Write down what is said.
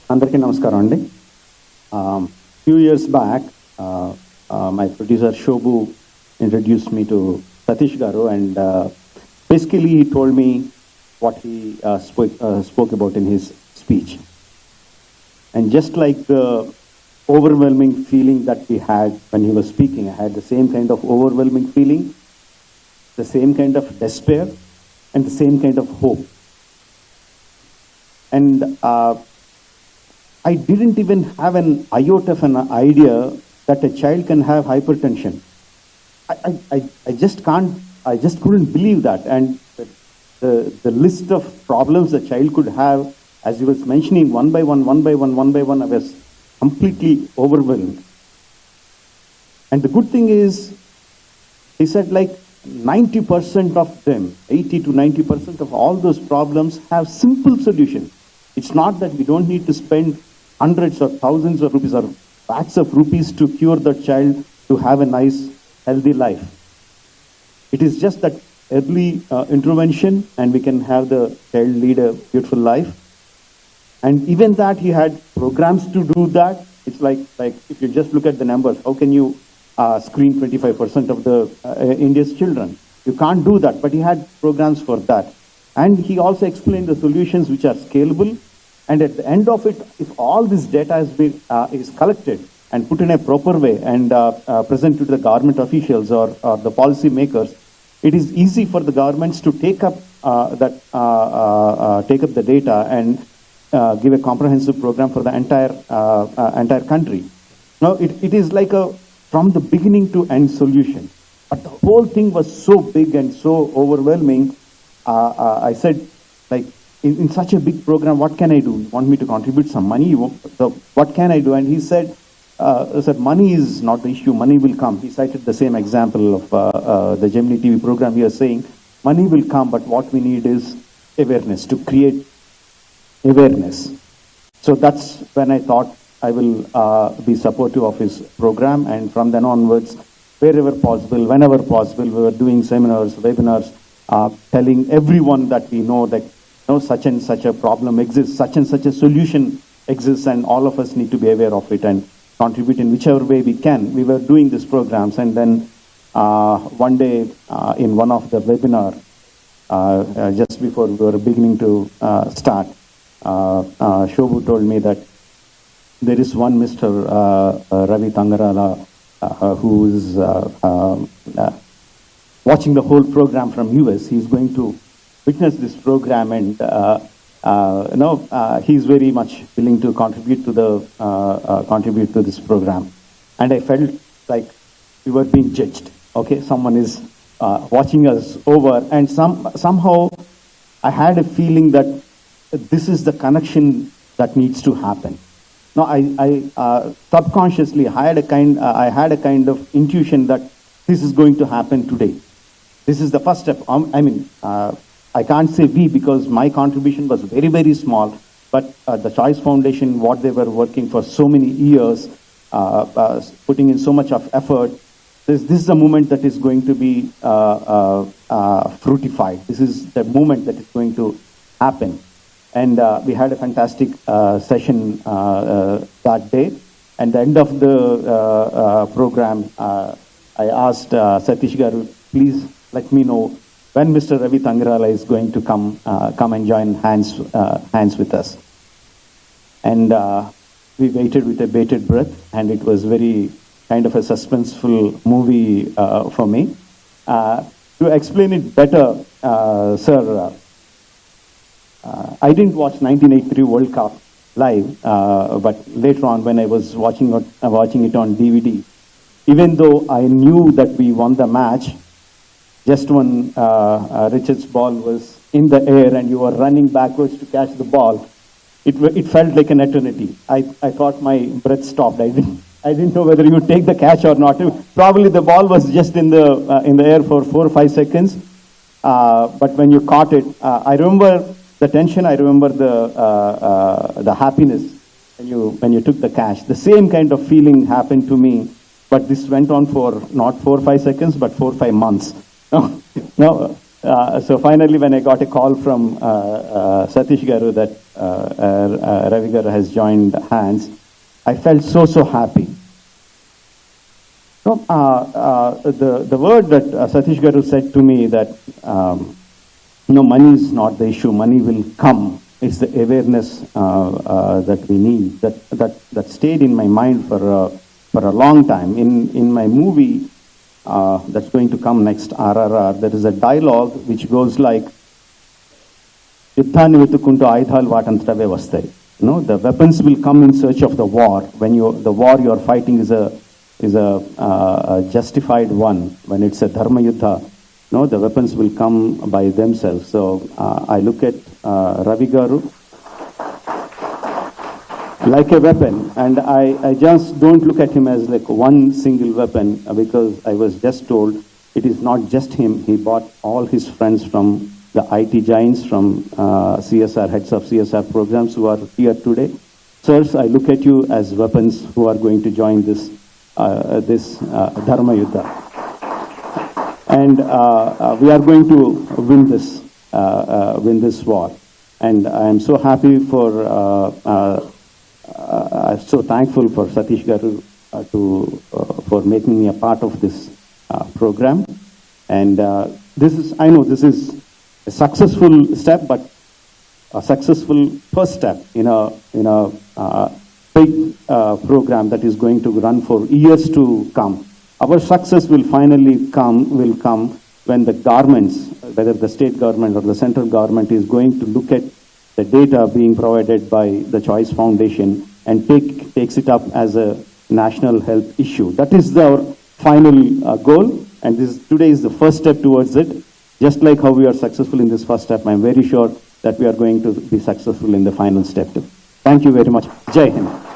Andarki namaskaram andi. Few years back, my producer Shobu introduced me to Satish Garu, and basically he told me what he spoke about in his speech. And just like the overwhelming feeling that we had when he was speaking, I had the same kind of overwhelming feeling, the same kind of despair, and the same kind of hope. And I didn't even have an iota of an idea that a child can have hypertension. I just couldn't believe that. And the list of problems the child could have, as he was mentioning, one by one, I was completely overwhelmed. And the good thing is, he said like 90% of them, 80 to 90% of all those problems have simple solutions. It's not that we don't need to spend hundreds or thousands of rupees or lakhs of rupees to cure the child to have a nice, healthy life. It is just that early intervention, and we can have the child lead a beautiful life. And even that, he had programs to do that. It's like if you just look at the numbers, how can you screen 25% of the India's children? You can't do that, but he had programs for that. And he also explained the solutions which are scalable. And at the end of it, if all this data is collected and put in a proper way and presented to the government officials or the policy makers, it is easy for the governments to take up the data and give a comprehensive program for the entire country. Now, it is like a from the beginning to end solution. But the whole thing was so big and so overwhelming. I said, like, in such a big program, what can I do? You want me to contribute some money? What can I do? And he said, money is not the issue. Money will come. He cited the same example of the Gemini TV program. He was saying, money will come, but what we need is awareness, to create awareness. So that's when I thought I will be supportive of his program. And from then onwards, wherever possible, whenever possible, we were doing seminars, webinars, telling everyone that we know that such and such a problem exists, such and such a solution exists, and all of us need to be aware of it and contribute in whichever way we can. We were doing these programs, and then one day in one of the webinar, just before we were beginning to start, Shobu told me that there is one Mr. Ravi Tangarala who is watching the whole program from US. He's going to witness this program, and he's very much willing to contribute to this program. And I felt like we were being judged. Okay, someone is watching us over, and somehow I had a feeling that this is the connection that needs to happen. Now, I subconsciously I had a kind of intuition that this is going to happen today. This is the first step. I can't say we, because my contribution was very, very small, but the Choice Foundation, what they were working for so many years, putting in so much of effort, this is the moment that is going to be fruitified. This is the moment that is going to happen. And we had a fantastic session that day. And at the end of the program, I asked Satish Garu, please let me know when Mr. Ravi Tangarala is going to come and join hands with us. And we waited with a bated breath, and it was very kind of a suspenseful movie for me. To explain it better, sir, I didn't watch 1983 World Cup live, but later on when I was watching it on DVD, even though I knew that we won the match, just when Richard's ball was in the air and you were running backwards to catch the ball, it felt like an eternity. I thought my breath stopped. I didn't know whether you would take the catch or not. Probably the ball was just in the air for 4 or 5 seconds. But when you caught it, I remember the tension. I remember the happiness when you took the catch. The same kind of feeling happened to me, but this went on for not 4 or 5 seconds, but 4 or 5 months. Now, So finally, when I got a call from Satish Garu that Ravi Garu has joined hands, I felt so happy. So the word that Satish Garu said to me that money is not the issue, money will come. It's the awareness that we need. That stayed in my mind for a long time. In my movie that's going to come next, RRR, there is a dialogue which goes like, "Yuddhani vetukuntu ayudhalu vaatantave vastayi." The weapons will come in search of the war. When the war you are fighting is a justified one. When it's a dharma yuddha, the weapons will come by themselves. So I look at Ravi Garu like a weapon, and I just don't look at him as like one single weapon, because I was just told it is not just him. He bought all his friends from the IT giants, from CSR, heads of CSR programs who are here today. Sirs, I look at you as weapons who are going to join this Dharma Yuddha. And we are going to win this war. And I am so happy so thankful for Satish Garu for making me a part of this program. And I know this is a successful step, but a successful first step in a big program that is going to run for years to come. Our success will finally come when the governments, whether the state government or the central government, is going to look at the data being provided by the Choice Foundation and takes it up as a national health issue. That is our final goal, and today is the first step towards it. Just like how we are successful in this first step, I am very sure that we are going to be successful in the final step too. Thank you very much. Jai Hind.